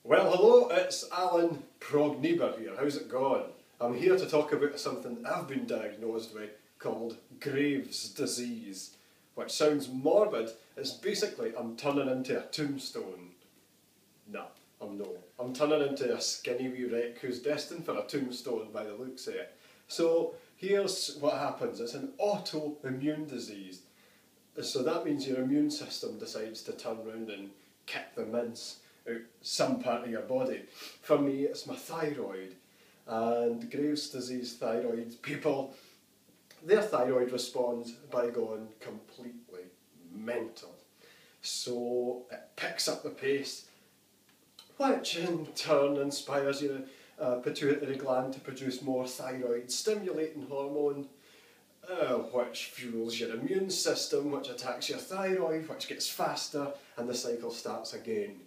Well, hello, it's Alan Prognieber here. How's it going? I'm here to talk about something I've been diagnosed with called Graves' disease, which sounds morbid. It's basically I'm turning into a tombstone. Nah, I'm not. I'm turning into a skinny wee wreck who's destined for a tombstone by the looks of it. So here's what happens. It's an autoimmune disease. So that means your immune system decides to turn around and kick the mince out some part of your body. For me, it's my thyroid. And Graves' disease thyroid people, their thyroid responds by going completely mental. So it picks up the pace, which in turn inspires your pituitary gland to produce more thyroid stimulating hormone, which fuels your immune system, which attacks your thyroid, which gets faster, and the cycle starts again.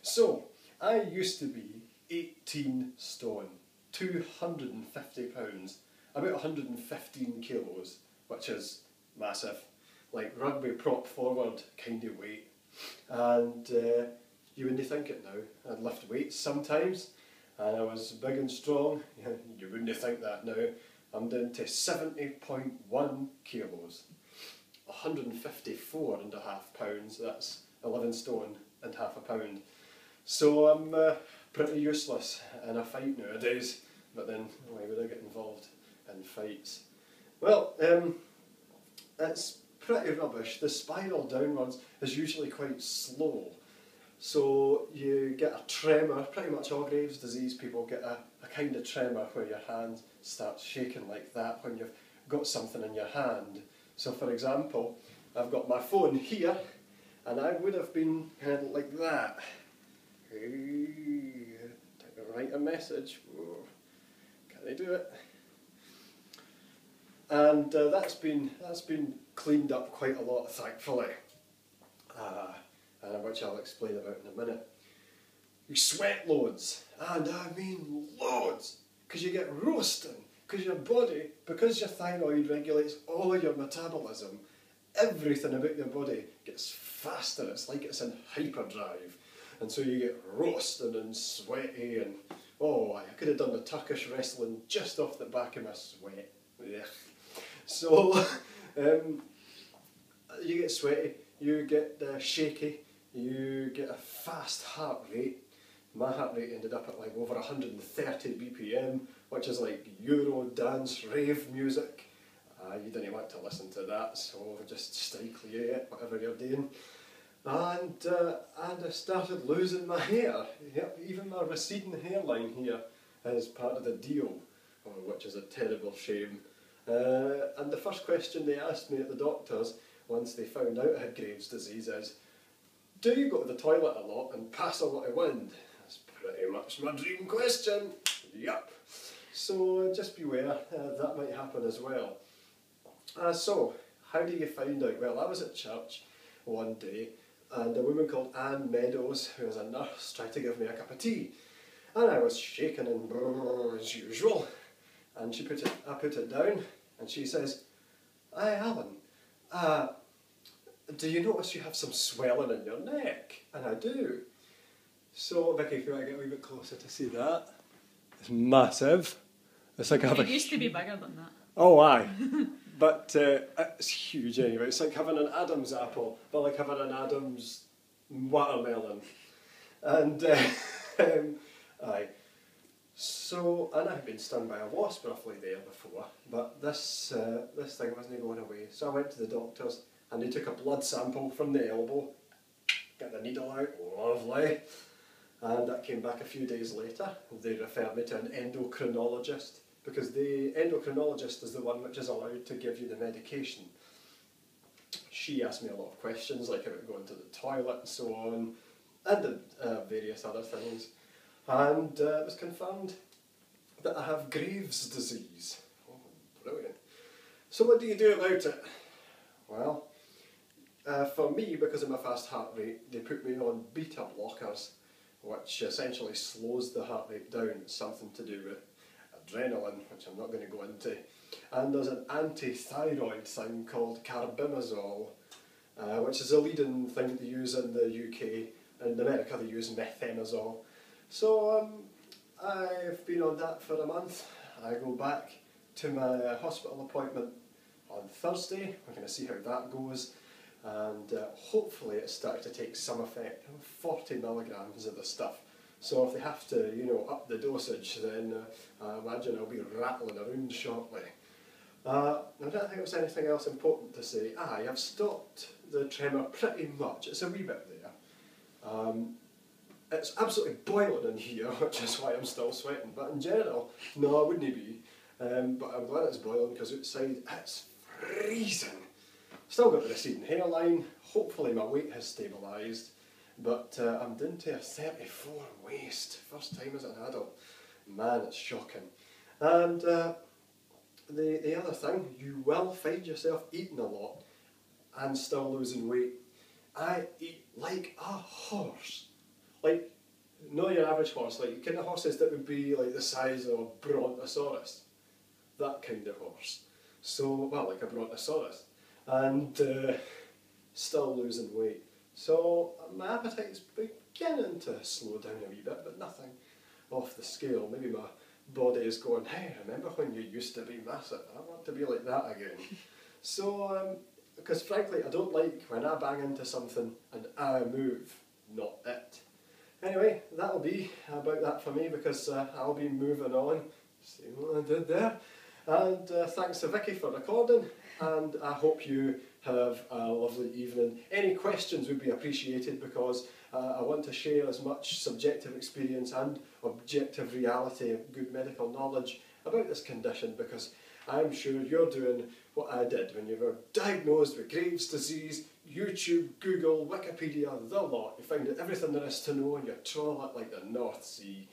So, I used to be 18 stone, 250 pounds, about 115 kilos, which is massive, like rugby prop forward kind of weight. And you wouldn't think it now. I'd lift weights sometimes, and I was big and strong. You wouldn't think that now. I'm down to 70.1 kilos, 154 and a half pounds, that's 11 stone and half a pound. So I'm pretty useless in a fight nowadays, but then why would I get involved in fights? Well, it's pretty rubbish. The spiral downwards is usually quite slow. So you get a tremor, pretty much all Graves' disease people get a kind of tremor where your hand starts shaking like that when you've got something in your hand. So for example, I've got my phone here and I would have been kind of like that. Write a message. Can I do it? And that's been cleaned up quite a lot, thankfully. And which I'll explain about in a minute. You sweat loads, and I mean loads, because you get roasting, because your body, because your thyroid regulates all of your metabolism, everything about your body gets faster. It's like it's in hyperdrive. And so you get roasting and sweaty and, oh, I could have done the Turkish wrestling just off the back of my sweat. Ugh. So, you get sweaty, you get shaky, you get a fast heart rate. My heart rate ended up at like over 130 BPM, which is like Euro dance rave music. You didn't want to listen to that, so just stay clear it, whatever you're doing. And I started losing my hair. Yep, even my receding hairline here is part of the deal, which is a terrible shame. And the first question they asked me at the doctors once they found out I had Graves' disease is, do you go to the toilet a lot and pass a lot of wind? That's pretty much my dream question. Yep. So just beware, that might happen as well. So, how do you find out? Well, I was at church one day and a woman called Anne Meadows, who was a nurse, tried to give me a cup of tea. And I was shaking and brrr as usual. And I put it down and she says, "Hi Alan, do you notice you have some swelling in your neck?" And I do. So, Vicky, if you want to get a wee bit closer to see that. It's massive. It's like It used to be bigger than that. Oh, aye. But it's huge anyway. It's like having an Adam's apple, but like having an Adam's watermelon. And, aye. So, and I had been stung by a wasp roughly there before, but this thing wasn't going away. So I went to the doctors and they took a blood sample from the elbow, got the needle out, lovely. And that came back a few days later. They referred me to an endocrinologist, because the endocrinologist is the one which is allowed to give you the medication. She asked me a lot of questions, like about going to the toilet and so on, and various other things. And it was confirmed that I have Graves' disease. Oh, brilliant. So what do you do about it? Well, for me, because of my fast heart rate, they put me on beta blockers, which essentially slows the heart rate down. It's something to do with adrenaline, which I'm not going to go into. And there's an anti-thyroid thing called carbimazole, which is a leading thing to use in the UK. In America they use methimazole. So I've been on that for a month. I go back to my hospital appointment on Thursday. We're going to see how that goes, and hopefully it's starting to take some effect. 40 milligrams of the stuff. So if they have to, up the dosage, then I imagine I'll be rattling around shortly. I don't think there's anything else important to say. I've stopped the tremor pretty much. It's a wee bit there. It's absolutely boiling in here, which is why I'm still sweating. But in general, no, I wouldn't be. But I'm glad it's boiling because outside it's freezing. Still got the receding hairline. Hopefully my weight has stabilised. But I'm down to a 34 waist. First time as an adult. Man, it's shocking. And the other thing, you will find yourself eating a lot and still losing weight. I eat like a horse. Like, not your average horse, like kind of horses that would be like the size of a brontosaurus. That kind of horse. So, well, like a brontosaurus. And still losing weight. So my appetite's beginning to slow down a wee bit, but nothing off the scale. Maybe my body is going, hey, remember when you used to be massive? I want to be like that again. So, because frankly, I don't like when I bang into something and I move, not it. Anyway, that'll be about that for me, because I'll be moving on. See what I did there? And thanks to Vicky for recording, and I hope you have a lovely evening. Any questions would be appreciated, because I want to share as much subjective experience and objective reality of good medical knowledge about this condition, because I'm sure you're doing what I did when you were diagnosed with Graves' disease. YouTube, Google, Wikipedia, the lot. You find out everything there is to know and you trawl it like the North Sea.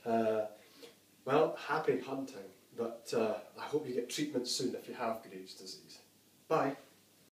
Well, happy hunting, but I hope you get treatment soon if you have Graves' disease. Bye.